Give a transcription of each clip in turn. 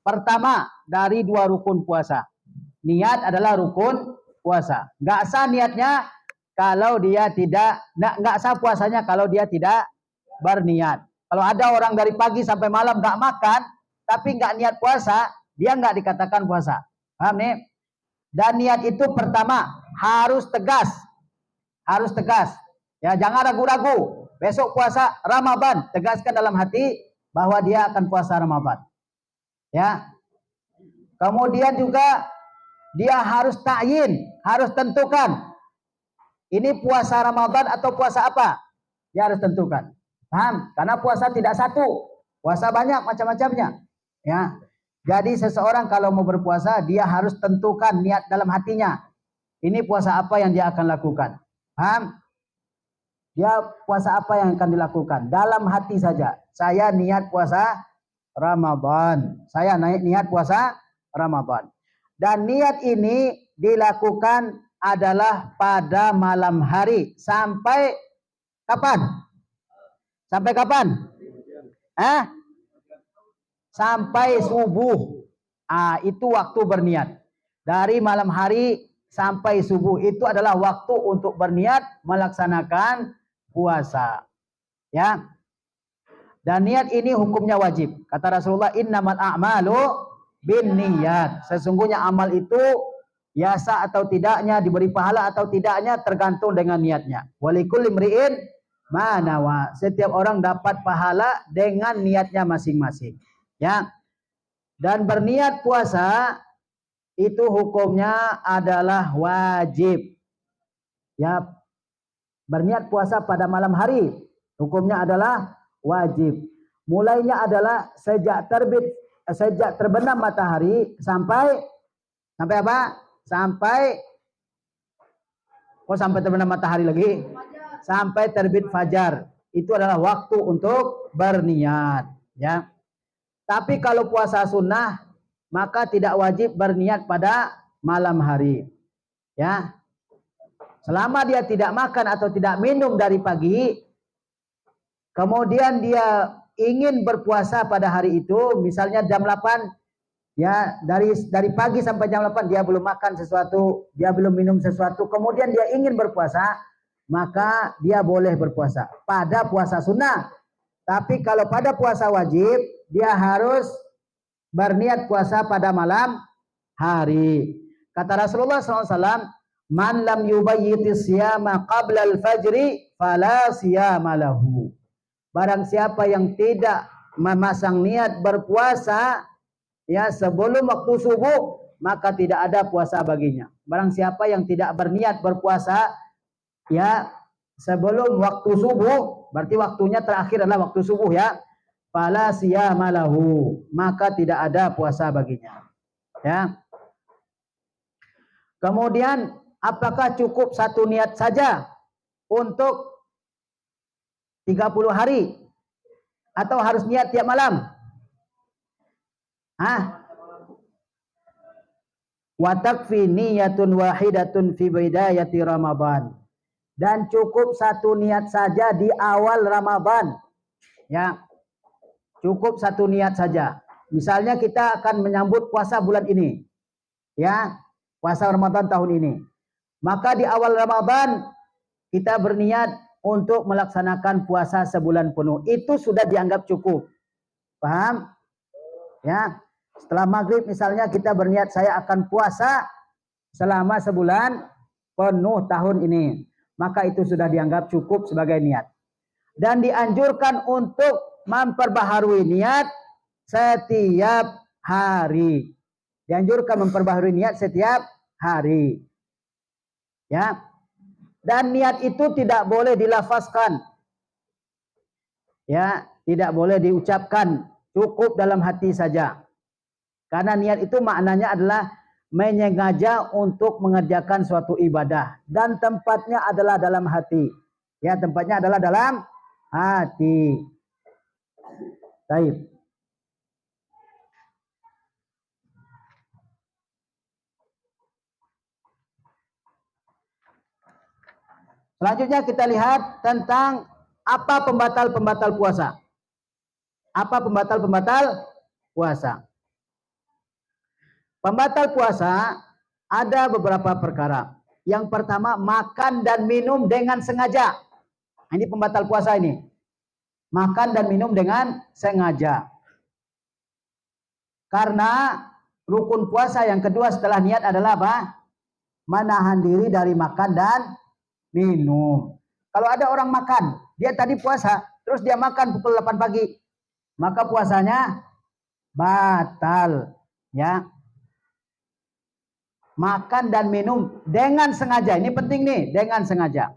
pertama dari 2 rukun puasa. Niat adalah rukun puasa. Nggak sah niatnya kalau dia tidak, nggak sah puasanya kalau dia tidak berniat. Kalau ada orang dari pagi sampai malam nggak makan, tapi nggak niat puasa, dia nggak dikatakan puasa. Paham nih? Dan niat itu pertama harus tegas, harus tegas. Ya, jangan ragu-ragu. Besok puasa Ramadan, tegaskan dalam hati bahwa dia akan puasa Ramadan. Ya. Kemudian juga dia harus ta'yin, harus tentukan. Ini puasa Ramadan atau puasa apa? Dia harus tentukan. Paham? Karena puasa tidak satu. Puasa banyak macam-macamnya. Ya. Jadi seseorang kalau mau berpuasa, dia harus tentukan niat dalam hatinya. Ini puasa apa yang dia akan lakukan. Paham? Dia puasa apa yang akan dilakukan. Dalam hati saja. Saya niat puasa Ramadan. Saya niat puasa Ramadan. Dan niat ini dilakukan adalah pada malam hari. Sampai kapan? Sampai kapan? Sampai subuh. Itu waktu berniat. Dari malam hari sampai subuh. Itu adalah waktu untuk berniat melaksanakan puasa. Ya. Dan niat ini hukumnya wajib. Kata Rasulullah, innamal a'malu bin niat. Sesungguhnya amal itu ya sah atau tidaknya, diberi pahala atau tidaknya tergantung dengan niatnya. Walikul imri'in manawa. Setiap orang dapat pahala dengan niatnya masing-masing. Ya. Dan berniat puasa itu hukumnya adalah wajib. Ya. Berniat puasa pada malam hari hukumnya adalah wajib. Mulainya adalah sejak terbenam matahari sampai apa? Sampai terbenam matahari lagi. Sampai terbit fajar. Itu adalah waktu untuk berniat, ya. Tapi kalau puasa sunnah maka tidak wajib berniat pada malam hari. Ya. Selama dia tidak makan atau tidak minum dari pagi, kemudian dia ingin berpuasa pada hari itu, misalnya jam 8, ya, dari pagi sampai jam 8 dia belum makan sesuatu, dia belum minum sesuatu, kemudian dia ingin berpuasa, maka dia boleh berpuasa pada puasa sunnah. Tapi kalau pada puasa wajib, dia harus berniat puasa pada malam hari. Kata Rasulullah SAW, man lam yubayyiti siyama qabla al-fajri fala siyama lahu. Barang siapa yang tidak memasang niat berpuasa ya sebelum waktu subuh, maka tidak ada puasa baginya. Barang siapa yang tidak berniat berpuasa ya sebelum waktu subuh, berarti waktunya terakhir adalah waktu subuh ya, fala siyama lahu, maka tidak ada puasa baginya. Ya. Kemudian apakah cukup satu niat saja untuk 30 hari? Atau harus niat tiap malam? Wa takfi niyatun wahidatun fi bidayati Ramadan. Dan cukup satu niat saja di awal Ramadan. Ya. Cukup satu niat saja. Misalnya kita akan menyambut puasa bulan ini. Ya. Puasa Ramadan tahun ini. Maka di awal Ramadan kita berniat untuk melaksanakan puasa sebulan penuh. Itu sudah dianggap cukup. Paham? Ya. Setelah maghrib misalnya kita berniat saya akan puasa selama sebulan penuh tahun ini. Maka itu sudah dianggap cukup sebagai niat. Dan dianjurkan untuk memperbaharui niat setiap hari. Dianjurkan memperbaharui niat setiap hari. Ya. Dan niat itu tidak boleh dilafazkan. Ya, tidak boleh diucapkan, cukup dalam hati saja. Karena niat itu maknanya adalah menyengaja untuk mengerjakan suatu ibadah dan tempatnya adalah dalam hati. Ya, tempatnya adalah dalam hati. Baik. Selanjutnya kita lihat tentang apa pembatal-pembatal puasa. Apa pembatal-pembatal puasa? Pembatal puasa ada beberapa perkara. Yang pertama, makan dan minum dengan sengaja. Ini pembatal puasa ini. Makan dan minum dengan sengaja. Karena rukun puasa yang kedua setelah niat adalah apa? Menahan diri dari makan dan minum. Kalau ada orang makan, dia tadi puasa, terus dia makan pukul 8 pagi, maka puasanya batal. Ya. Makan dan minum dengan sengaja. Ini penting nih, dengan sengaja.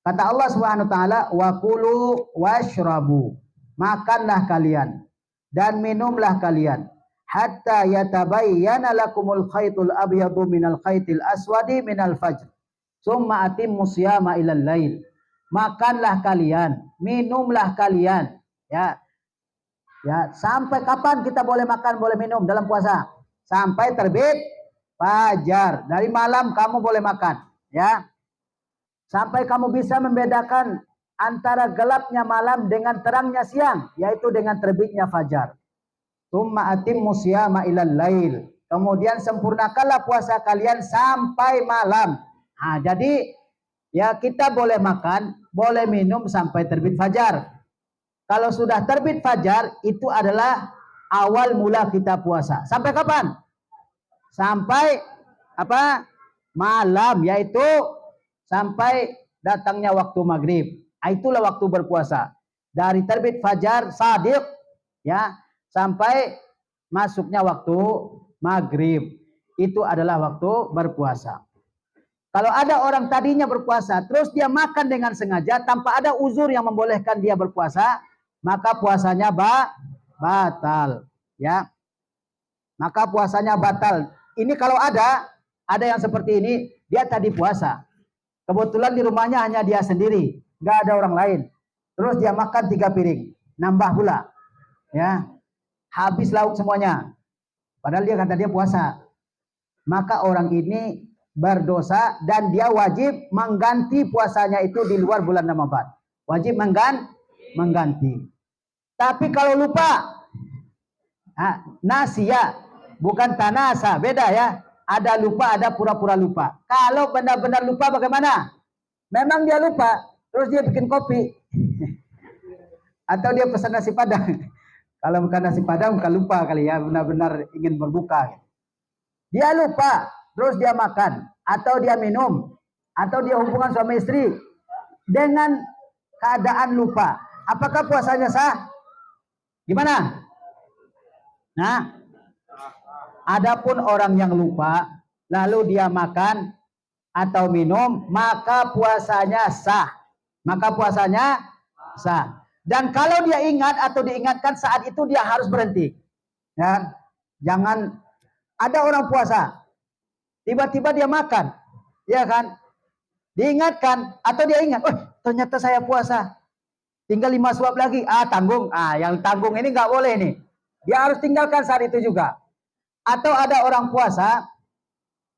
Kata Allah Subhanahu wa taala, "Wa kulu washrabu." Makanlah kalian dan minumlah kalian hatta yatabayyana lakumul khaytul abyadu minal khaytil aswadi minal fajr. Summa atimmu siyama ilal lail. Makanlah kalian, minumlah kalian, ya. Ya, sampai kapan kita boleh makan, boleh minum dalam puasa? Sampai terbit fajar. Dari malam kamu boleh makan, ya. Sampai kamu bisa membedakan antara gelapnya malam dengan terangnya siang, yaitu dengan terbitnya fajar. Tsumma atimmu siyama ilal lail. Kemudian sempurnakanlah puasa kalian sampai malam. Nah, jadi ya kita boleh makan, boleh minum sampai terbit fajar. Kalau sudah terbit fajar, itu adalah awal mula kita puasa. Sampai kapan? Sampai apa? Malam, yaitu sampai datangnya waktu maghrib. Itulah waktu berpuasa. Dari terbit fajar shadiq, ya, sampai masuknya waktu maghrib. Itu adalah waktu berpuasa. Kalau ada orang tadinya berpuasa, terus dia makan dengan sengaja tanpa ada uzur yang membolehkan dia berpuasa, maka puasanya batal, ya. Maka puasanya batal. Ini kalau ada yang seperti ini, dia tadi puasa. Kebetulan di rumahnya hanya dia sendiri, nggak ada orang lain. Terus dia makan 3 piring, nambah pula, ya. Habis lauk semuanya. Padahal dia kata dia puasa. Maka orang ini berdosa dan dia wajib mengganti puasanya itu di luar bulan Ramadan. Wajib mengganti. Tapi kalau lupa, nasiya, bukan tanasa, beda ya. Ada lupa, ada pura-pura lupa. Kalau benar-benar lupa bagaimana? Memang dia lupa, terus dia bikin kopi. Atau dia pesan nasi padang. Kalau bukan nasi padang, bukan lupa kali ya, benar-benar ingin berbuka. Dia lupa, terus dia makan, atau dia minum, atau dia hubungan suami istri dengan keadaan lupa. Apakah puasanya sah? Gimana? Nah, adapun orang yang lupa, lalu dia makan atau minum, maka puasanya sah. Maka puasanya sah. Dan kalau dia ingat atau diingatkan saat itu, dia harus berhenti. Ya, jangan ada orang puasa, tiba-tiba dia makan, ya kan? Diingatkan atau dia ingat, oh ternyata saya puasa, tinggal 5 suap lagi, tanggung, yang tanggung ini nggak boleh nih, dia harus tinggalkan saat itu juga. Atau ada orang puasa,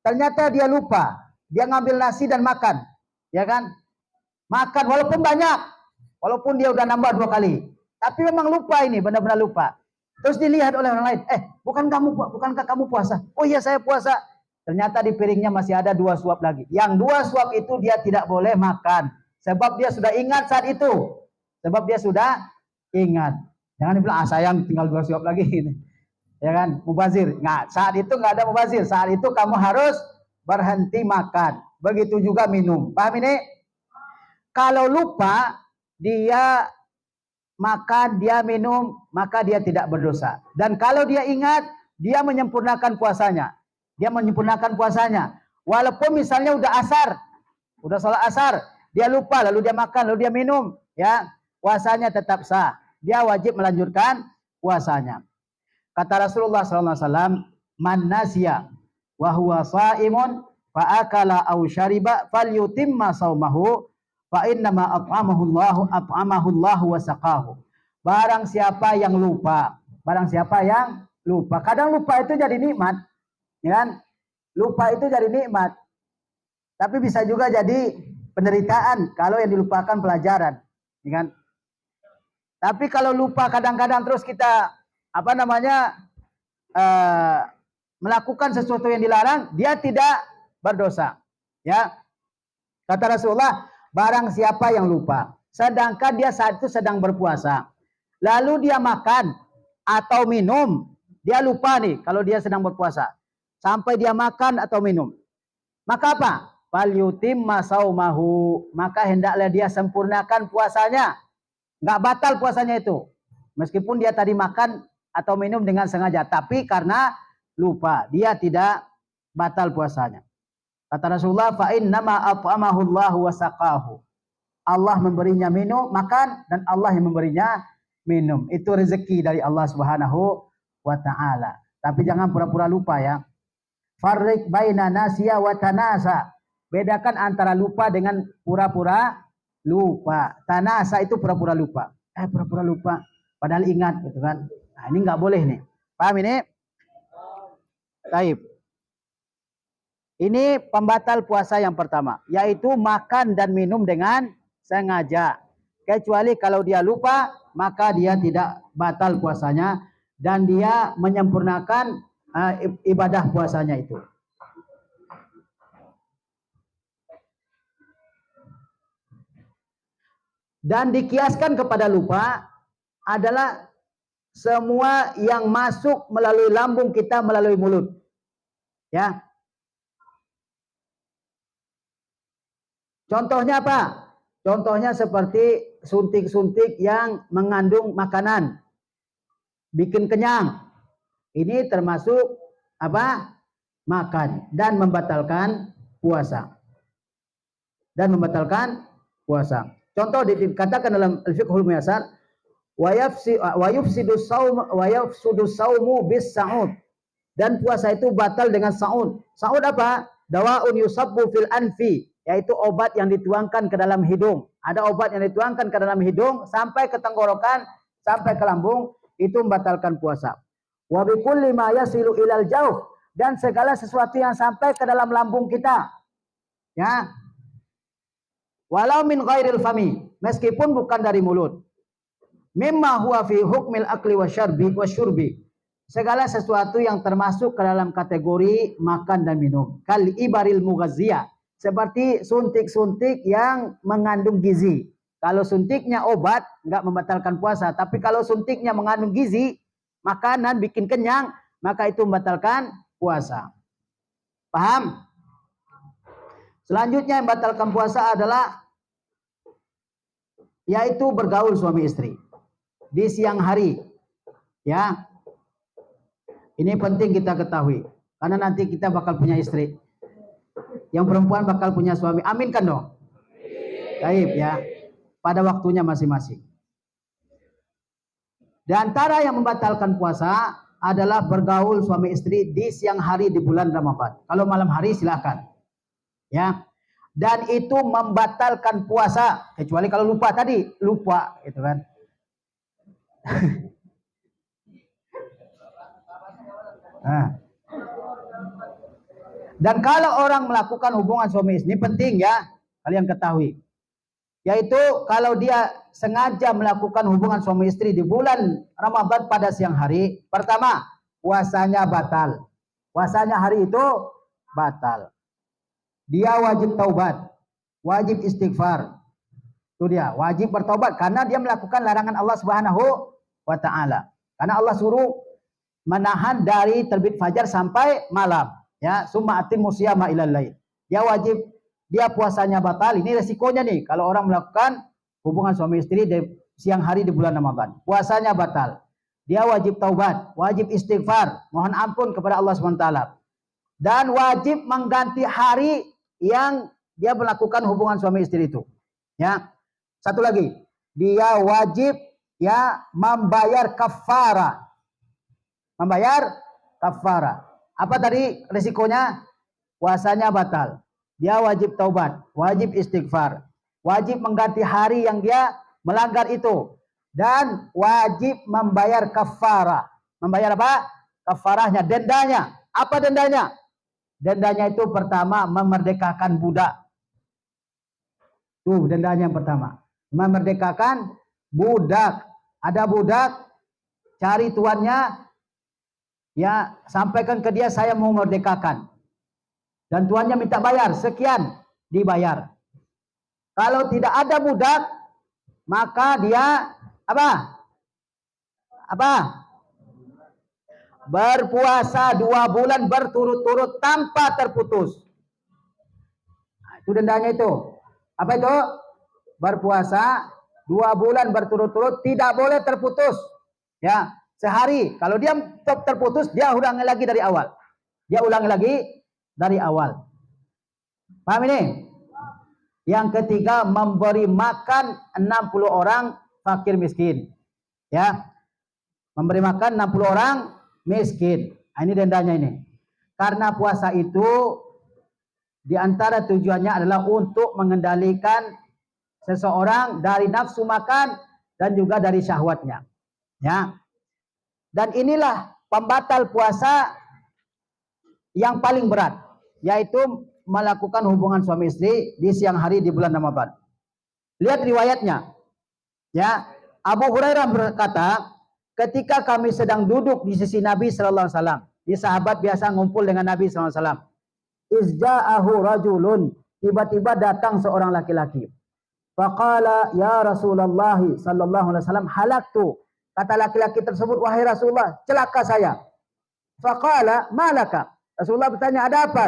ternyata dia lupa, dia ngambil nasi dan makan, ya kan? Makan walaupun banyak, walaupun dia udah nambah 2 kali, tapi memang lupa ini, benar-benar lupa. Terus dilihat oleh orang lain, bukankah kamu puasa? Oh iya saya puasa. Ternyata di piringnya masih ada 2 suap lagi. Yang 2 suap itu dia tidak boleh makan, sebab dia sudah ingat saat itu. Sebab dia sudah ingat. Jangan dibilang, sayang tinggal 2 suap lagi. Ya kan, mubazir. Nggak, saat itu nggak ada mubazir. Saat itu kamu harus berhenti makan. Begitu juga minum. Paham ini? Kalau lupa, dia makan, dia minum, maka dia tidak berdosa. Dan kalau dia ingat, dia menyempurnakan puasanya. Dia menyempurnakan puasanya. Walaupun misalnya udah asar, udah sholat asar, dia lupa, lalu dia makan, lalu dia minum, ya, puasanya tetap sah. Dia wajib melanjutkan puasanya. Kata Rasulullah SAW, man nasiya wa huwa shaimun fa akala aw syariba falyutimma saumahu fa innama at'amahu Allahu wa saqahu. Barang siapa yang lupa, kadang lupa itu jadi nikmat, ya kan? Lupa itu jadi nikmat. Tapi bisa juga jadi penderitaan kalau yang dilupakan pelajaran, ya kan? Tapi kalau lupa kadang-kadang terus kita melakukan sesuatu yang dilarang, dia tidak berdosa. Ya. Kata Rasulullah, barang siapa yang lupa, sedangkan dia saat itu sedang berpuasa, lalu dia makan atau minum, dia lupa nih kalau dia sedang berpuasa, sampai dia makan atau minum, maka apa? Fal yutimma saumahu, maka hendaklah dia sempurnakan puasanya. Nggak batal puasanya itu. Meskipun dia tadi makan atau minum dengan sengaja, tapi karena lupa, dia tidak batal puasanya. Kata Rasulullah, fa innama at'amahu Allah wa saqahu. Allah memberinya minum, makan, dan Allah yang memberinya minum. Itu rezeki dari Allah Subhanahu wa taala. Tapi jangan pura-pura lupa ya. Farriq baina nasiya wa tanasa. Bedakan antara lupa dengan pura-pura lupa. Tanasa itu pura-pura lupa. Pura-pura lupa. Padahal ingat gitu kan. Nah, ini nggak boleh nih. Paham ini? Taib. Ini pembatal puasa yang pertama, yaitu makan dan minum dengan sengaja. Kecuali kalau dia lupa, maka dia tidak batal puasanya dan dia menyempurnakan ibadah puasanya itu. Dan dikiaskan kepada lupa adalah semua yang masuk melalui lambung kita melalui mulut. Ya. Contohnya apa? Contohnya seperti suntik-suntik yang mengandung makanan. Bikin kenyang. Ini termasuk apa? Makan dan membatalkan puasa. Dan membatalkan puasa. Contoh dikatakan dalam Al-Fiqhul Muyassar, wa yufsidu saumu bis sa'ud. Dan puasa itu batal dengan sa'ud. Sa'ud apa? Dawaun yusabbu fil anfi, yaitu obat yang dituangkan ke dalam hidung. Ada obat yang dituangkan ke dalam hidung sampai ke tenggorokan, sampai ke lambung, itu membatalkan puasa. Wa bikulli ma yasilu ilal jauh, dan segala sesuatu yang sampai ke dalam lambung kita. Ya. Walau min ghairil fami, meskipun bukan dari mulut. Mimma huwa fi hukmil akli wa syurbi. Segala sesuatu yang termasuk ke dalam kategori makan dan minum. Kal ibaril mughaziyah, seperti suntik-suntik yang mengandung gizi. Kalau suntiknya obat, nggak membatalkan puasa. Tapi kalau suntiknya mengandung gizi, makanan bikin kenyang, maka itu membatalkan puasa. Paham? Selanjutnya yang membatalkan puasa adalah yaitu bergaul suami istri di siang hari. Ya. Ini penting kita ketahui. Karena nanti kita bakal punya istri. Yang perempuan bakal punya suami. Aminkan dong. Baik ya. Pada waktunya masing-masing. Di antara yang membatalkan puasa adalah bergaul suami istri di siang hari di bulan Ramadan. Kalau malam hari silakan. Ya. Dan itu membatalkan puasa. Kecuali kalau lupa tadi. Lupa gitu kan. Nah. Dan kalau orang melakukan hubungan suami istri, ini penting ya, kalian ketahui. Yaitu kalau dia sengaja melakukan hubungan suami istri di bulan Ramadan pada siang hari, pertama, puasanya batal. Puasanya hari itu batal. Dia wajib taubat, wajib istighfar. Itu dia, wajib bertaubat karena dia melakukan larangan Allah Subhanahu wa taala. Karena Allah suruh menahan dari terbit fajar sampai malam. Ya, summa atimmu siyama ilal lail. Dia wajib, dia puasanya batal. Ini resikonya nih kalau orang melakukan hubungan suami istri di siang hari di bulan Ramadan. Puasanya batal. Dia wajib taubat, wajib istighfar, mohon ampun kepada Allah SWT. Dan wajib mengganti hari yang dia melakukan hubungan suami istri itu. Ya. Satu lagi, dia wajib ya membayar kafara. Membayar kafara. Apa tadi resikonya? Puasanya batal. Dia wajib taubat, wajib istighfar, wajib mengganti hari yang dia melanggar itu, dan wajib membayar kafara. Membayar apa? Kafarahnya, dendanya. Apa dendanya? Dendanya itu pertama memerdekakan budak. Tuh dendanya yang pertama. Memerdekakan budak. Ada budak, cari tuannya, Ya, sampaikan ke dia saya mau merdekakan. Dan tuannya minta bayar sekian, dibayar. Kalau tidak ada budak, maka dia apa? Apa? Berpuasa 2 bulan berturut-turut tanpa terputus. Nah, itu dendanya itu. Apa itu? Berpuasa 2 bulan berturut-turut, tidak boleh terputus. Ya, sehari. Kalau dia terputus, dia ulangi lagi dari awal. Dia ulangi lagi dari awal. Paham ini? Yang ketiga, memberi makan 60 orang fakir miskin. Ya. Memberi makan 60 orang miskin. Nah, ini dendanya ini. Karena puasa itu di antara tujuannya adalah untuk mengendalikan seseorang dari nafsu makan dan juga dari syahwatnya. Ya. Dan inilah pembatal puasa yang paling berat, yaitu melakukan hubungan suami istri di siang hari di bulan Ramadan. Lihat riwayatnya. Ya, Abu Hurairah berkata, ketika kami sedang duduk di sisi Nabi sallallahu alaihi wasallam, di sahabat biasa ngumpul dengan Nabi sallallahu alaihi wasallam. Izja'ahu rajulun, tiba-tiba datang seorang laki-laki. Faqala ya Rasulullah sallallahu alaihi wasallam, halaktu. Kata laki-laki tersebut, wahai Rasulullah, celaka saya. Faqala malaka. Rasulullah bertanya, ada apa?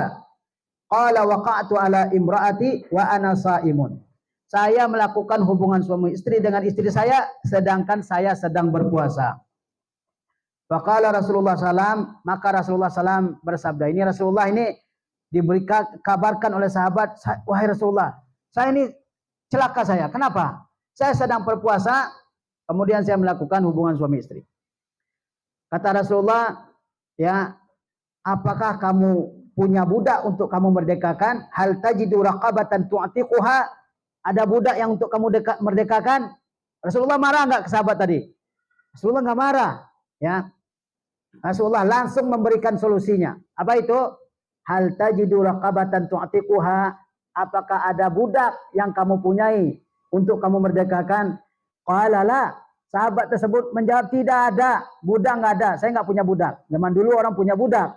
Qala waqa'tu ala imraati wa ana shaimun. Saya melakukan hubungan suami istri dengan istri saya sedangkan saya sedang berpuasa. Faqala Rasulullah SAW, maka Rasulullah SAW bersabda, ini Rasulullah ini diberikan kabarkan oleh sahabat, wahai Rasulullah, saya ini celaka saya. Kenapa? Saya sedang berpuasa, kemudian saya melakukan hubungan suami istri. Kata Rasulullah, ya, apakah kamu punya budak untuk kamu merdekakan? Hal tajidu raqabatan tu'tiquha? Ada budak yang untuk kamu merdekakan? Rasulullah marah enggak ke sahabat tadi? Rasulullah enggak marah, ya. Rasulullah langsung memberikan solusinya. Apa itu? Hal tajidu raqabatan tu'tiquha? Apakah ada budak yang kamu punyai untuk kamu merdekakan? Qala la. Sahabat tersebut menjawab, tidak ada, budak enggak ada, saya enggak punya budak. Zaman dulu orang punya budak.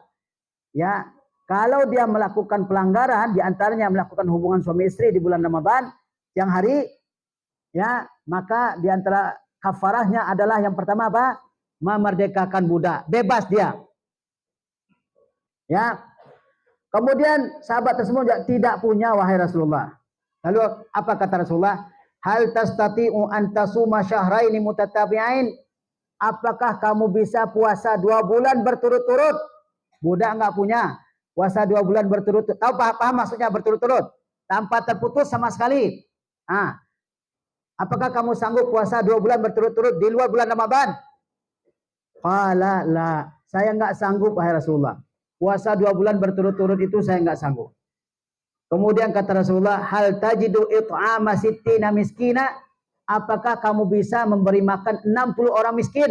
Ya, kalau dia melakukan pelanggaran, diantaranya melakukan hubungan suami istri di bulan Ramadan, yang hari, ya, maka diantara kafarahnya adalah yang pertama apa? Memerdekakan budak, bebas dia. Ya, kemudian sahabat tersebut tidak punya, wahai Rasulullah. Lalu apa kata Rasulullah? Hal tastati'u an tasuma syahraini mutatabi'ain? Apakah kamu bisa puasa 2 bulan berturut-turut? Budak enggak punya. Puasa 2 bulan berturut-turut. Tahu paham maksudnya berturut-turut? Tanpa terputus sama sekali. Ah. Apakah kamu sanggup puasa 2 bulan berturut-turut di luar bulan Ramadan? Qala la. Saya enggak sanggup, wahai Rasulullah. Puasa 2 bulan berturut-turut itu saya enggak sanggup. Kemudian kata Rasulullah, hal tajidu it'ama sittina miskina? Apakah kamu bisa memberi makan 60 orang miskin?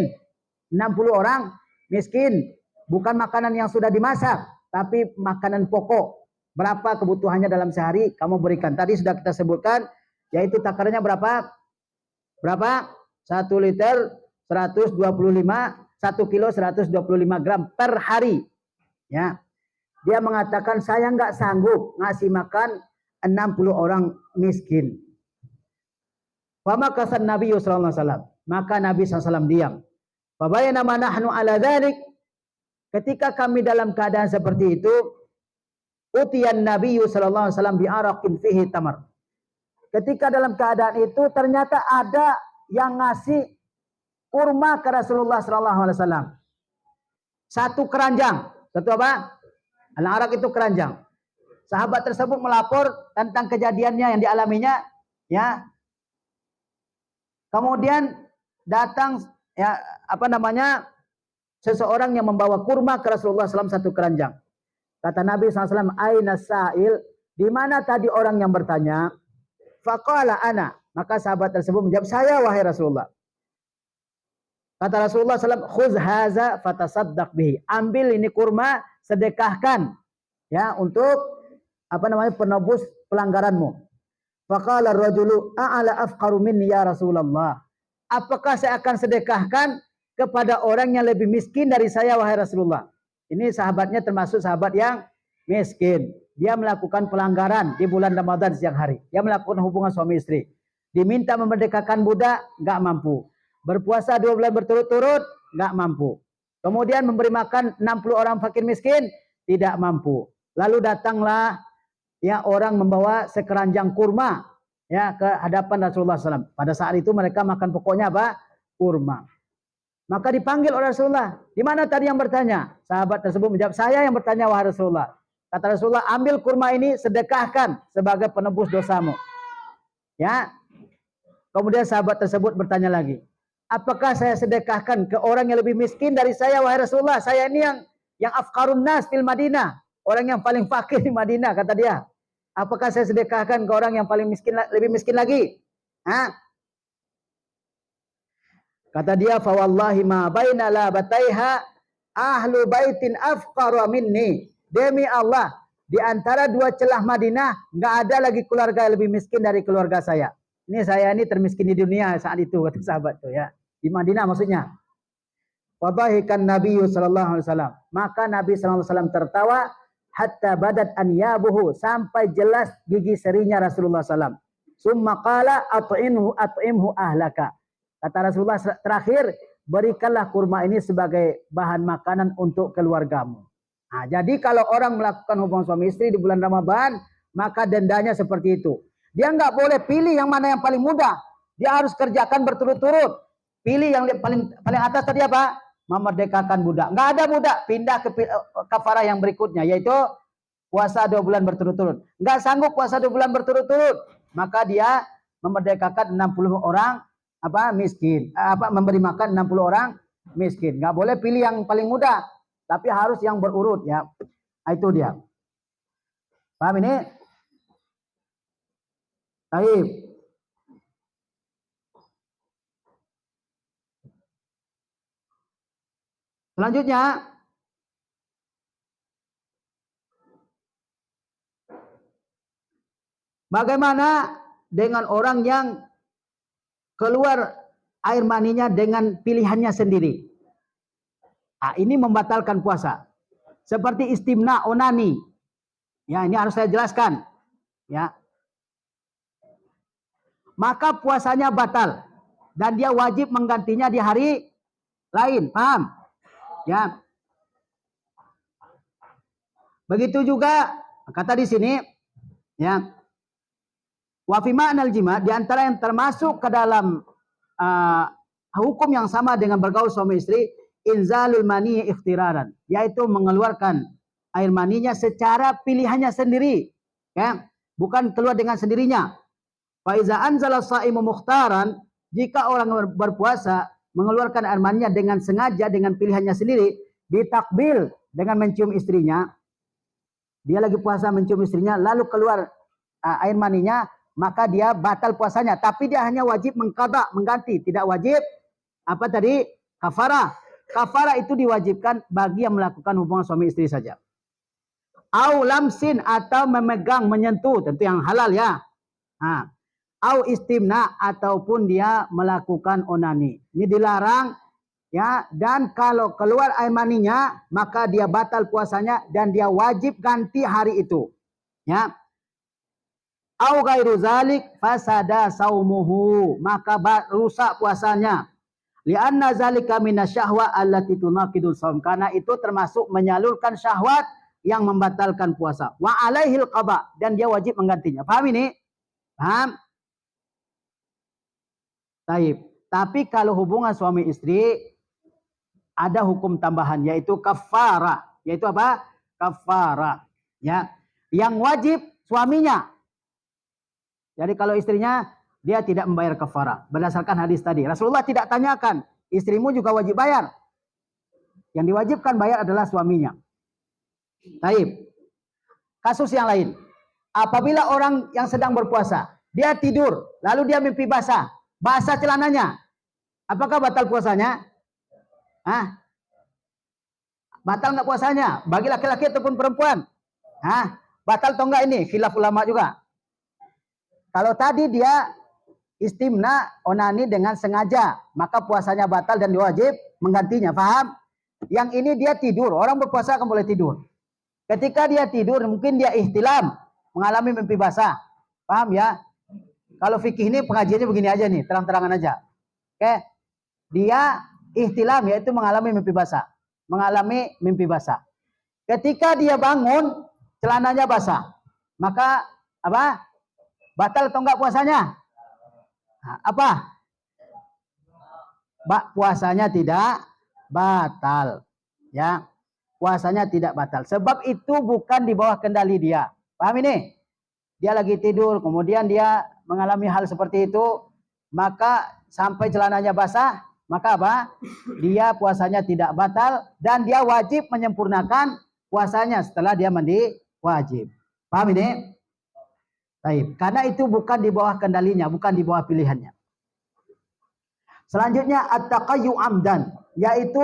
60 orang miskin. Bukan makanan yang sudah dimasak, tapi makanan pokok. Berapa kebutuhannya dalam sehari kamu berikan. Tadi sudah kita sebutkan, yaitu takarannya berapa? Berapa? 1 liter 125, 1 kilo 125 gram per hari. Ya. Dia mengatakan, saya enggak sanggup ngasih makan 60 orang miskin. Famaka san Nabi sallallahu alaihi wasallam. Maka Nabi SAW diam. Fabayna ma nahnu ala dzalik. Ketika kami dalam keadaan seperti itu, utiyan Nabi sallallahu alaihi wasallam bi araqin fihi tamar. Ketika dalam keadaan itu ternyata ada yang ngasih kurma ke Rasulullah sallallahu alaihi wasallam. 1 keranjang. Satu apa? Al-arak itu keranjang. Sahabat tersebut melapor tentang kejadiannya yang dialaminya, ya. Kemudian datang, ya, apa namanya, seseorang yang membawa kurma ke Rasulullah SAW 1 keranjang. Kata Nabi SAW, aina sa'il? Di mana tadi orang yang bertanya? Faqala ana. Maka sahabat tersebut menjawab, saya wahai Rasulullah. Kata Rasulullah SAW, khuz haza fatasaddaq bihi. Ambil ini kurma, sedekahkan, ya, untuk apa namanya, penebus pelanggaranmu. Faqala ar-rajulu a'ala afqaru minni ya Rasulullah. Apakah saya akan sedekahkan kepada orang yang lebih miskin dari saya wahai Rasulullah? Ini sahabatnya termasuk sahabat yang miskin. Dia melakukan pelanggaran di bulan Ramadan siang hari. Dia melakukan hubungan suami istri. Diminta memerdekakan budak, nggak mampu. Berpuasa 2 bulan berturut-turut, nggak mampu. Kemudian memberi makan 60 orang fakir miskin, tidak mampu. Lalu datanglah ya orang membawa sekeranjang kurma ya ke hadapan Rasulullah SAW. Pada saat itu mereka makan pokoknya apa? Kurma. Maka dipanggil oleh Rasulullah. Di mana tadi yang bertanya? Sahabat tersebut menjawab, saya yang bertanya wahai Rasulullah. Kata Rasulullah, ambil kurma ini sedekahkan sebagai penebus dosamu. Ya. Kemudian sahabat tersebut bertanya lagi, apakah saya sedekahkan ke orang yang lebih miskin dari saya wahai Rasulullah? Saya ini yang afqarun nas fil Madinah, orang yang paling fakir di Madinah, kata dia. Apakah saya sedekahkan ke orang yang paling miskin, lebih miskin lagi? Hah? Kata dia, fa wallahi ma baina labataiha ahlu baitin afqaru minni. Demi Allah, di antara dua celah Madinah enggak ada lagi keluarga yang lebih miskin dari keluarga saya. Ini saya ini termiskin di dunia saat itu, kata sahabat tuh ya. Di Madinah maksudnya. Fadhahikan Nabi sallallahu alaihi wasallam. Maka Nabi sallallahu alaihi wasallam tertawa hatta badat anyabuhu, sampai jelas gigi serinya Rasulullah sallallahu alaihi wasallam. Summa qala at'imhu ahlaka. Kata Rasulullah terakhir, berikanlah kurma ini sebagai bahan makanan untuk keluargamu. Nah, jadi kalau orang melakukan hubungan suami istri di bulan Ramadan, maka dendanya seperti itu. Dia nggak boleh pilih yang mana yang paling mudah. Dia harus kerjakan berturut-turut. Pilih yang paling atas tadi apa? Memerdekakan budak. Nggak ada budak, pindah ke kafarah yang berikutnya, yaitu puasa 2 bulan berturut-turut. Nggak sanggup puasa 2 bulan berturut-turut, maka dia memerdekakan 60 orang miskin, memberi makan 60 orang miskin. Nggak boleh pilih yang paling mudah, tapi harus yang berurut ya. Nah, itu dia. Paham ini? Baik. Selanjutnya, bagaimana dengan orang yang keluar air maninya dengan pilihannya sendiri? Nah, ini membatalkan puasa. Seperti istimna, onani. Ya, ini harus saya jelaskan. Ya. Maka puasanya batal dan dia wajib menggantinya di hari lain. Paham? Ya. Begitu juga kata di sini ya. Wa fi ma'nal jima, di antara yang termasuk ke dalam hukum yang sama dengan bergaul suami istri, inzalul mani ikhtiraran, yaitu mengeluarkan air maninya secara pilihannya sendiri, ya, bukan keluar dengan sendirinya. Fa iza anzala shaimu mukhtaran, jika orang berpuasa mengeluarkan air maninya dengan sengaja dengan pilihannya sendiri, ditakbil dengan mencium istrinya, dia lagi puasa mencium istrinya lalu keluar air maninya, maka dia batal puasanya, tapi dia hanya wajib mengqada, mengganti, tidak wajib kafarah. Kafarah itu diwajibkan bagi yang melakukan hubungan suami istri saja. Au lamsin, atau memegang, menyentuh, tentu yang halal ya. Nah, au istimna, ataupun dia melakukan onani. Ini dilarang ya, dan kalau keluar air maninya maka dia batal puasanya dan dia wajib ganti hari itu. Ya. Au ghairu zalik fasada saumuhu, maka rusak puasanya. Lianna zalika minasyahwa allati tunaqidu shaum, karena itu termasuk menyalurkan syahwat yang membatalkan puasa. Wa alaihil qada, dan dia wajib menggantinya. Paham ini? Paham? Taib. Tapi kalau hubungan suami istri ada hukum tambahan, yaitu kafarah. Yaitu apa? Kafarah. Ya. Yang wajib suaminya. Jadi kalau istrinya, dia tidak membayar kafarah. Berdasarkan hadis tadi. Rasulullah tidak tanyakan, istrimu juga wajib bayar. Yang diwajibkan bayar adalah suaminya. Taib. Kasus yang lain. Apabila orang yang sedang berpuasa, dia tidur, lalu dia mimpi basah celananya. Apakah batal puasanya? Hah? Batal nggak puasanya? Bagi laki-laki ataupun perempuan? Hah? Batal atau enggak ini? Khilaf ulama juga. Kalau tadi dia istimna, onani dengan sengaja, maka puasanya batal dan wajib menggantinya. Paham? Yang ini dia tidur. Orang berpuasa akan boleh tidur. Ketika dia tidur, mungkin dia ihtilam, mengalami mimpi basah. Paham ya? Kalau fikih ini pengajiannya begini aja nih, terang-terangan aja. Oke? Dia ihtilam, yaitu mengalami mimpi basah. Mengalami mimpi basah. Ketika dia bangun, celananya basah. Maka apa? Batal atau enggak puasanya? Nah, apa? Puasanya tidak batal. Ya. Puasanya tidak batal. Sebab itu bukan di bawah kendali dia. Paham ini? Dia lagi tidur, kemudian dia mengalami hal seperti itu, maka sampai celananya basah, maka apa? Dia puasanya tidak batal dan dia wajib menyempurnakan puasanya setelah dia mandi wajib. Paham ini? Baik, karena itu bukan di bawah kendalinya, bukan di bawah pilihannya. Selanjutnya at-taqayyu amdan, yaitu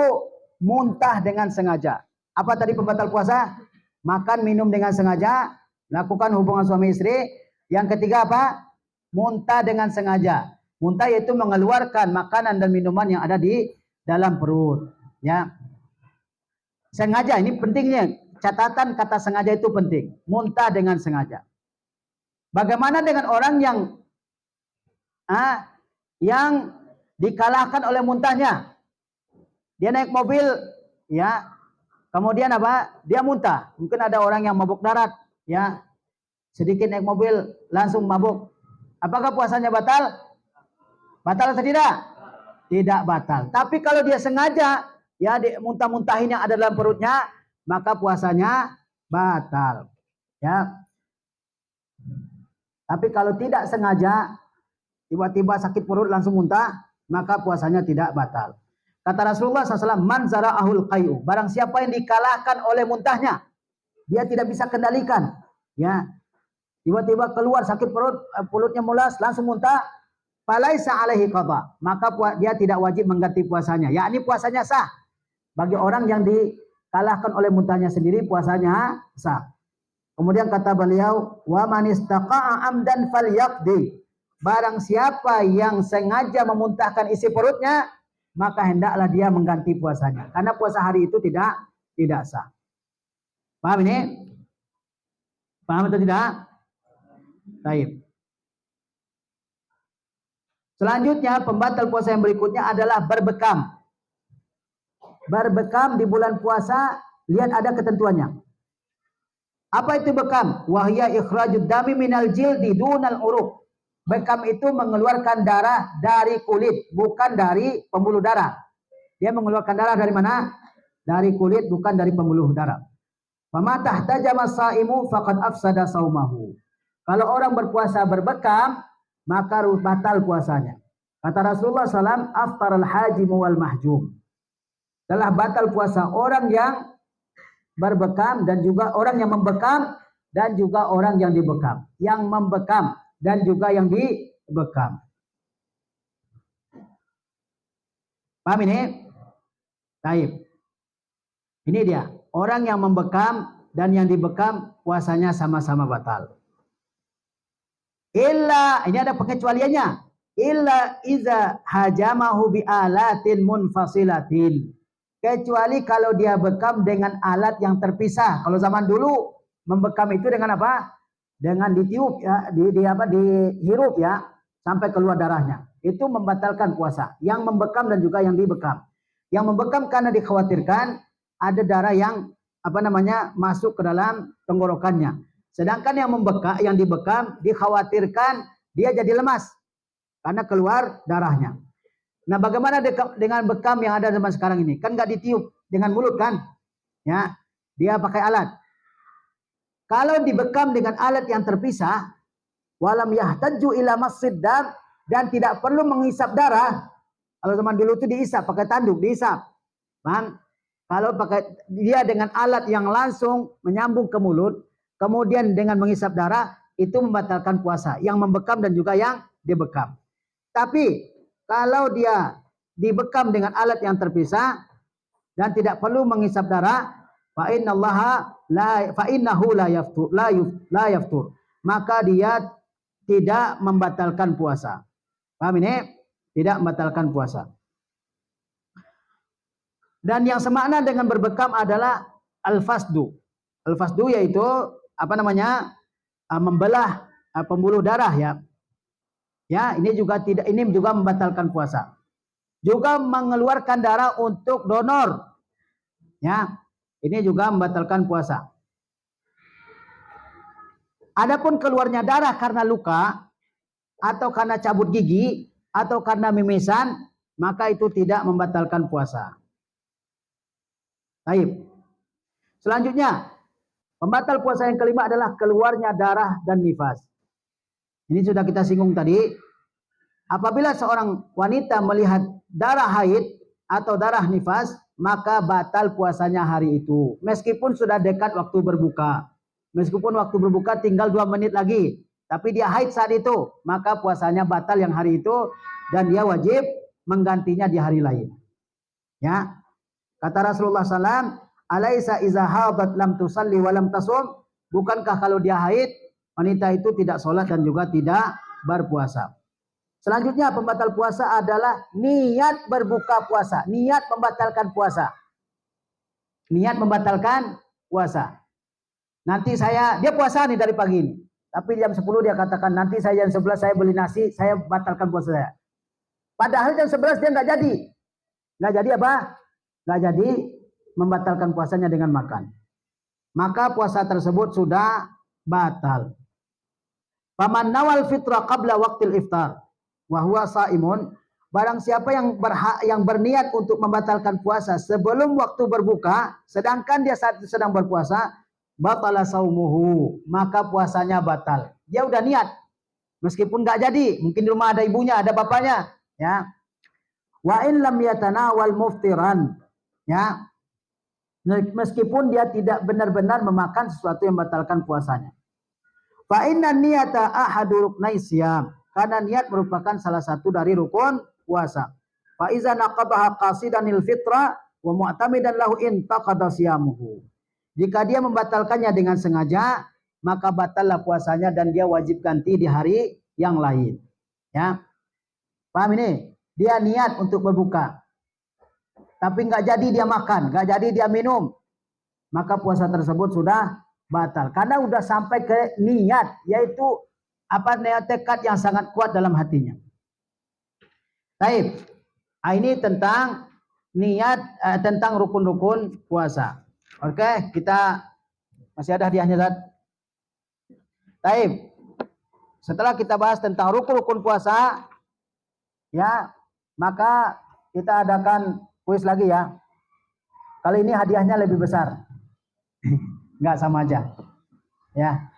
muntah dengan sengaja. Apa tadi pembatal puasa? Makan, minum dengan sengaja, lakukan hubungan suami istri. Yang ketiga apa? Muntah dengan sengaja. Muntah yaitu mengeluarkan makanan dan minuman yang ada di dalam perut. Ya. Sengaja, ini pentingnya. Catatan kata sengaja itu penting. Muntah dengan sengaja. Bagaimana dengan orang yang dikalahkan oleh muntahnya? Dia naik mobil, ya. Kemudian apa? Dia muntah. Mungkin ada orang yang mabuk darat, ya. Sedikit naik mobil langsung mabuk. Apakah puasanya batal? Batal atau tidak? Tidak batal. Tapi kalau dia sengaja, ya, muntah-muntahin yang ada dalam perutnya, maka puasanya batal. Ya. Tapi kalau tidak sengaja, tiba-tiba sakit perut langsung muntah, maka puasanya tidak batal. Kata Rasulullah SAW, man zara'ahul qayu, barang siapa yang dikalahkan oleh muntahnya, dia tidak bisa kendalikan, ya, tiba-tiba keluar sakit perut, perutnya mulas, langsung muntah, falaisa alaihi qada, maka dia tidak wajib mengganti puasanya, yakni puasanya sah. Bagi orang yang dikalahkan oleh muntahnya sendiri, puasanya sah. Kemudian kata beliau, wa man istaqa'a amdan falyaqdi, barang siapa yang sengaja memuntahkan isi perutnya, maka hendaklah dia mengganti puasanya. Karena puasa hari itu tidak sah. Paham ini? Paham atau tidak? Baik. Selanjutnya, pembatal puasa yang berikutnya adalah berbekam. Berbekam di bulan puasa, lihat ada ketentuannya. Apa itu bekam? Wahya ikhrajud dami minal jildi dunal uruq. Bekam itu mengeluarkan darah dari kulit, bukan dari pembuluh darah. Dia mengeluarkan darah dari mana? Dari kulit, bukan dari pembuluh darah. Fama tahtajama saimu faqad afsada saumahu. Kalau orang berpuasa berbekam, maka batal puasanya. Kata Rasulullah SAW, aftaral hajimu wal mahjum. Telah batal puasa orang yang berbekam dan juga orang yang membekam dan juga orang yang dibekam. Yang membekam dan juga yang dibekam. Paham ini? Baik. Ini dia. Orang yang membekam dan yang dibekam puasanya sama-sama batal. Illa, ini ada pengecualiannya. Illa iza hajamahu bi alatin munfasilatin. Kecuali kalau dia bekam dengan alat yang terpisah. Kalau zaman dulu membekam itu dengan apa? Dengan ditiup ya, dihirup ya, sampai keluar darahnya. Itu membatalkan puasa. Yang membekam dan juga yang dibekam. Yang membekam karena dikhawatirkan ada darah yang masuk ke dalam tenggorokannya. Sedangkan yang membekam, yang dibekam dikhawatirkan dia jadi lemas karena keluar darahnya. Nah, bagaimana dengan bekam yang ada zaman sekarang ini? Kan nggak ditiup dengan mulut kan? Ya, dia pakai alat. Kalau dibekam dengan alat yang terpisah, walam yahtaju ila masjid dan tidak perlu menghisap darah. Kalau zaman dulu itu dihisap pakai tanduk, dihisap. Paham? Kalau pakai dia dengan alat yang langsung menyambung ke mulut, kemudian dengan menghisap darah, itu membatalkan puasa. Yang membekam dan juga yang dibekam. Tapi kalau dia dibekam dengan alat yang terpisah dan tidak perlu menghisap darah, fa innahu la yaftur. Maka dia tidak membatalkan puasa. Paham ini? Tidak membatalkan puasa. Dan yang semakna dengan berbekam adalah al-fasdu. Al-fasdu yaitu apa namanya? Membelah pembuluh darah ya. Ya, ini juga membatalkan puasa. Juga mengeluarkan darah untuk donor. Ya. Ini juga membatalkan puasa. Adapun keluarnya darah karena luka atau karena cabut gigi atau karena mimisan, maka itu tidak membatalkan puasa. Baik. Selanjutnya, pembatal puasa yang kelima adalah keluarnya darah dan nifas. Ini sudah kita singgung tadi. Apabila seorang wanita melihat darah haid atau darah nifas, maka batal puasanya hari itu. Meskipun sudah dekat waktu berbuka. Meskipun waktu berbuka tinggal 2 menit lagi. Tapi dia haid saat itu. Maka puasanya batal yang hari itu. Dan dia wajib menggantinya di hari lain. Ya. Kata Rasulullah SAW, Alaisa iza hadat lam tusalli wa lam tasum. Bukankah kalau dia haid, wanita itu tidak sholat dan juga tidak berpuasa. Selanjutnya pembatal puasa adalah niat berbuka puasa. Niat membatalkan puasa. Niat membatalkan puasa. Nanti dia puasa nih dari pagi ini. Tapi jam 10 dia katakan, nanti saya jam 11 saya beli nasi, saya batalkan puasa saya. Padahal jam 11 dia nggak jadi. Nggak jadi apa? Nggak jadi membatalkan puasanya dengan makan. Maka puasa tersebut sudah batal. Faman nawal fitra qabla waqtil iftar wa huwa shaimun, barang siapa yang berniat untuk membatalkan puasa sebelum waktu berbuka sedangkan dia saat sedang berpuasa, batala saumuhu, maka puasanya batal. Dia udah niat meskipun enggak jadi, mungkin di rumah ada ibunya, ada bapaknya, ya. Wa in lam yatanawal muftiran, ya. Meskipun dia tidak benar-benar memakan sesuatu yang membatalkan puasanya. Fa inna niyata ahadu ruknai siyam, karena niat merupakan salah satu dari rukun puasa. Fa iza naqadaha qasidanil fitra wa mu'tamidan lahu intaqada siyamuhu. Jika dia membatalkannya dengan sengaja, maka batallah puasanya dan dia wajib ganti di hari yang lain. Ya. Paham ini? Dia niat untuk berbuka. Tapi enggak jadi dia makan, enggak jadi dia minum. Maka puasa tersebut sudah batal. Karena udah sampai ke niat, yaitu tekad yang sangat kuat dalam hatinya. Baik. Ini tentang niat, tentang rukun-rukun puasa. Oke, kita masih ada hadiahnya, Zat. Baik. Setelah kita bahas tentang rukun-rukun puasa, ya, maka kita adakan kuis lagi ya. Kali ini hadiahnya lebih besar. Enggak, sama aja. Ya.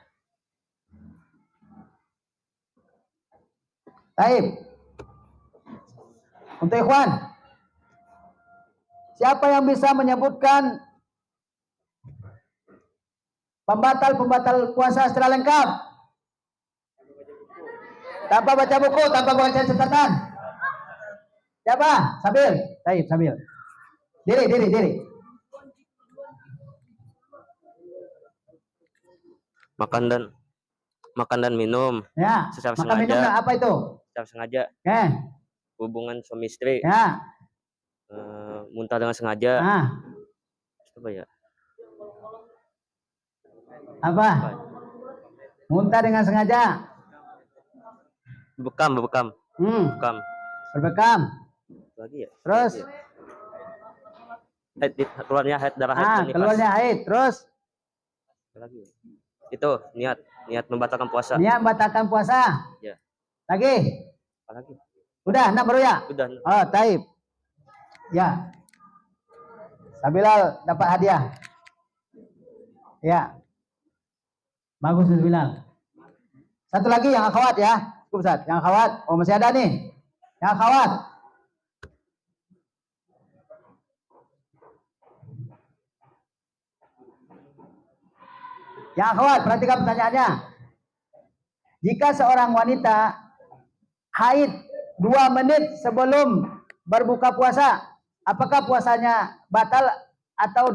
Baik. Untuk ikhwan, siapa yang bisa menyebutkan pembatal puasa secara lengkap? Tanpa baca buku, tanpa baca catatan. Siapa? Sabil. Baik, Sabil. Diri. Makan dan minum. Ya. Secara makan sengaja. Minum apa itu? Secara sengaja. Hubungan suami istri. Ya. Muntah dengan sengaja. Apa ya? Apa? Muntah dengan sengaja. Berbekam. Berbekam. Lagi ya? Terus? Keluarnya haid, darah haid dan nifas. Keluarnya haid. Terus? Lagi. Itu niat membatalkan puasa. Niat membatalkan puasa. Ya. Lagi? Apa lagi? Udah, 6 baru ya? Udah. Oh, taib. Ya. Sabilal dapat hadiah. Ya. Bagus Sabilal. Satu lagi yang akhwat ya. Cukup, Ustaz. Yang akhwat. Oh, masih ada nih. Yang akhwat. Yang akhwat, perhatikan pertanyaannya. Jika seorang wanita haid 2 menit sebelum berbuka puasa, apakah puasanya batal atau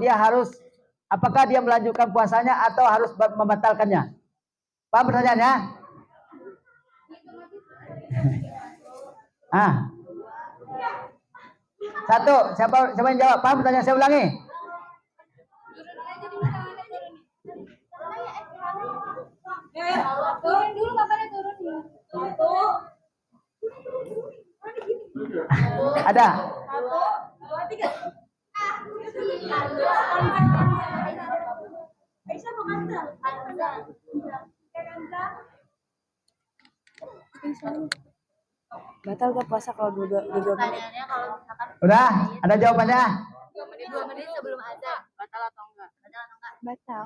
apakah dia melanjutkan puasanya atau harus membatalkannya? Paham pertanyaannya? Satu, siapa yang jawab? Paham pertanyaan saya ulangi? Turun dulu, bapaknya turun ya. Satu. Ada? Satu, dua, tiga. Aisyah mau Hamzah. Batal gak puasa kalau dua menit? Pertanyaannya kalau misalkan Udah, ada jawabannya? 2 menit sebelum azan, batal atau enggak? Batal atau enggak? Batal.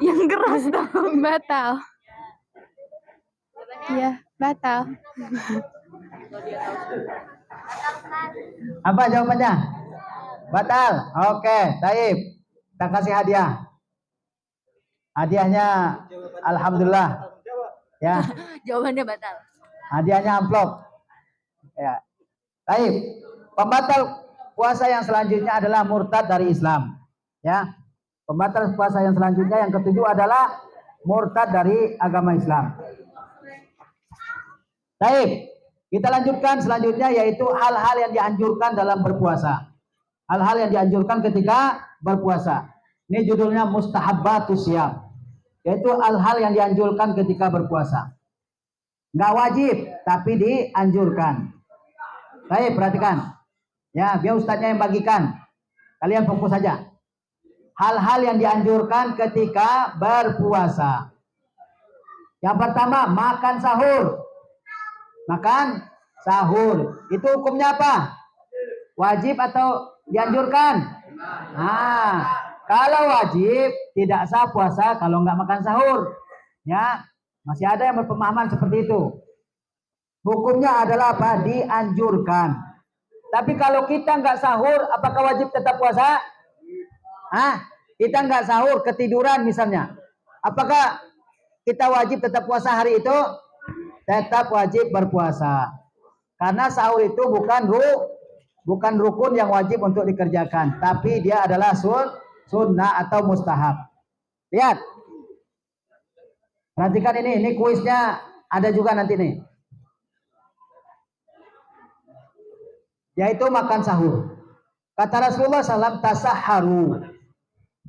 Yang keras dong, batal. Iya, batal. Apa jawabannya? Batal. Oke, Taib. Kita kasih hadiah. Hadiahnya alhamdulillah. Ya, Jawabannya batal. hadiahnya amplop. Ya. Taib. Pembatal puasa yang selanjutnya adalah murtad dari Islam. Ya. Pembatal puasa yang selanjutnya yang ketujuh adalah murtad dari agama Islam. Baik, kita lanjutkan selanjutnya yaitu hal-hal yang dianjurkan dalam berpuasa. Hal-hal yang dianjurkan ketika berpuasa. Ini judulnya mustahabbatus syiyam. Yaitu hal-hal yang dianjurkan ketika berpuasa. Nggak wajib, tapi dianjurkan. Baik, perhatikan. Ya, biar ustadznya yang bagikan. Kalian fokus saja. Hal-hal yang dianjurkan ketika berpuasa. Yang pertama, makan sahur. Makan sahur. Itu hukumnya apa? Wajib atau dianjurkan? Nah, kalau wajib tidak sah puasa kalau nggak makan sahur. Ya, masih ada yang berpemahaman seperti itu. Hukumnya adalah apa? Dianjurkan. Tapi kalau kita nggak sahur, apakah wajib tetap puasa? Kita nggak sahur, ketiduran misalnya. Apakah kita wajib tetap puasa hari itu? Tetap wajib berpuasa. Karena sahur itu bukan rukun yang wajib untuk dikerjakan, tapi dia adalah sunnah atau mustahab. Lihat. Perhatikan ini kuisnya ada juga nanti nih. Yaitu makan sahur. Kata Rasulullah SAW, tasahharu.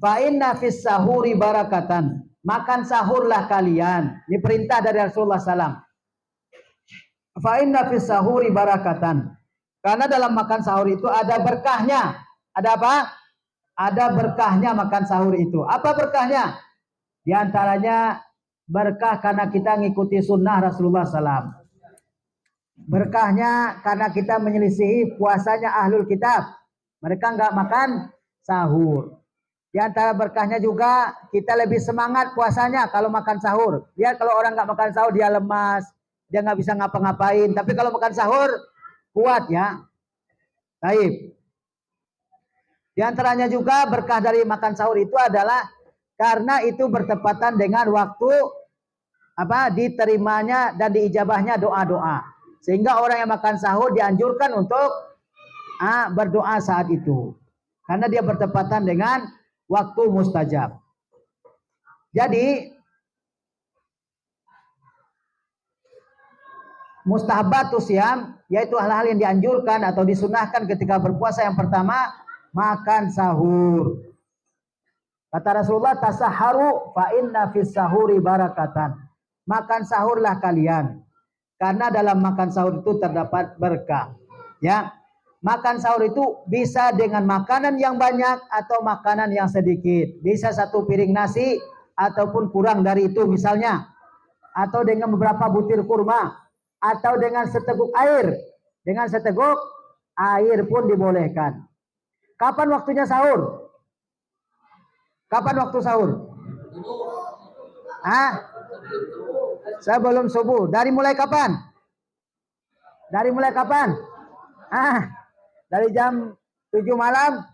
Fa inna fis sahuri barakatan. Makan sahurlah kalian. Ini perintah dari Rasulullah SAW. Fa inna fis sahuri barakatan. Karena dalam makan sahur itu ada berkahnya. Ada apa? Ada berkahnya makan sahur itu. Apa berkahnya? Di antaranya berkah karena kita ngikuti sunnah Rasulullah SAW. Berkahnya karena kita menyelisihi puasanya ahlul kitab. Mereka nggak makan sahur. Di antara berkahnya juga kita lebih semangat puasanya kalau makan sahur. Lihat kalau orang nggak makan sahur dia lemas, dia nggak bisa ngapa-ngapain. Tapi kalau makan sahur kuat ya. Baik. Di antaranya juga berkah dari makan sahur itu adalah karena itu bertepatan dengan waktu diterimanya dan diijabahnya doa-doa. Sehingga orang yang makan sahur dianjurkan untuk berdoa saat itu. Karena dia bertepatan dengan waktu mustajab. Jadi mustahabbatus syiyam yaitu hal-hal yang dianjurkan atau disunahkan ketika berpuasa. Yang pertama, makan sahur. Kata Rasulullah, tasahharu fa inna fis sahuri barakatan. Makan sahurlah kalian. Karena dalam makan sahur itu terdapat berkah. Ya. Makan sahur itu bisa dengan makanan yang banyak atau makanan yang sedikit. Bisa 1 piring nasi ataupun kurang dari itu misalnya. Atau dengan beberapa butir kurma. Atau dengan seteguk air. Dengan seteguk air pun dibolehkan. Kapan waktunya sahur? Kapan waktu sahur? Sebelum subuh. Dari mulai kapan? Dari mulai kapan? Dari jam 7 malam?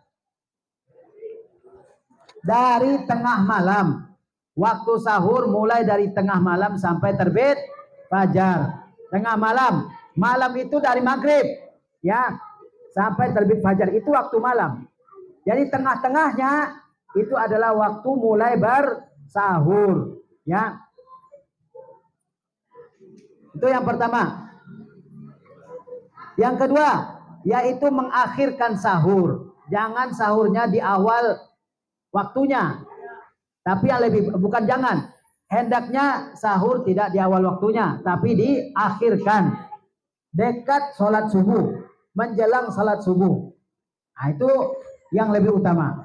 Dari tengah malam. Waktu sahur mulai dari tengah malam sampai terbit fajar. Tengah malam. Malam itu dari maghrib. Ya. Sampai terbit fajar. Itu waktu malam. Jadi tengah-tengahnya itu adalah waktu mulai bersahur. Ya. Itu yang pertama. Yang kedua, yaitu mengakhirkan sahur. Jangan sahurnya di awal waktunya. Tapi yang lebih bukan jangan. Hendaknya sahur tidak di awal waktunya, tapi diakhirkan. Dekat sholat subuh, menjelang sholat subuh. Nah, itu yang lebih utama.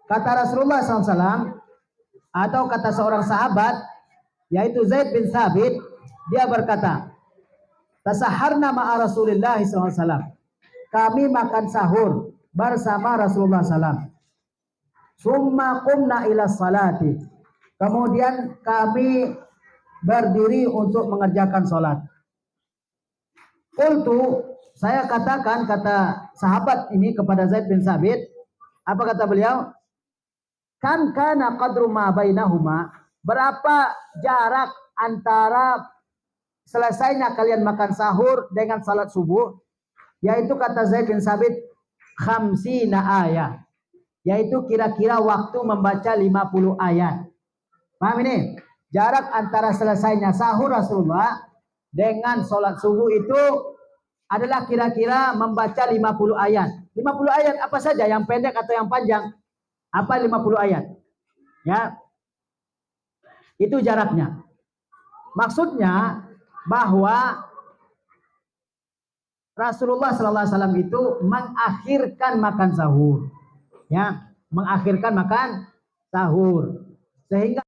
Kata Rasulullah SAW, atau kata seorang sahabat, yaitu Zaid bin Thabit, dia berkata, tasaharna ma'a Rasulullah SAW. Kami makan sahur bersama Rasulullah SAW. Summa qumna ila salati. Kemudian kami berdiri untuk mengerjakan sholat. Qultu, saya katakan, kata sahabat ini kepada Zaid bin Thabit, apa kata beliau? Kan kana qadru ma bainahuma, berapa jarak antara selesainya kalian makan sahur dengan salat subuh? Yaitu kata Zaid bin Thabit, khamsina ayat, yaitu kira-kira waktu membaca 50 ayat. Paham ini? Jarak antara selesainya sahur Rasulullah dengan sholat subuh itu adalah kira-kira membaca 50 ayat. 50 ayat apa saja, yang pendek atau yang panjang? Apa 50 ayat? Ya. Itu jaraknya. Maksudnya bahwa Rasulullah SAW itu mengakhirkan makan sahur. Ya, mengakhirkan makan sahur. Sehingga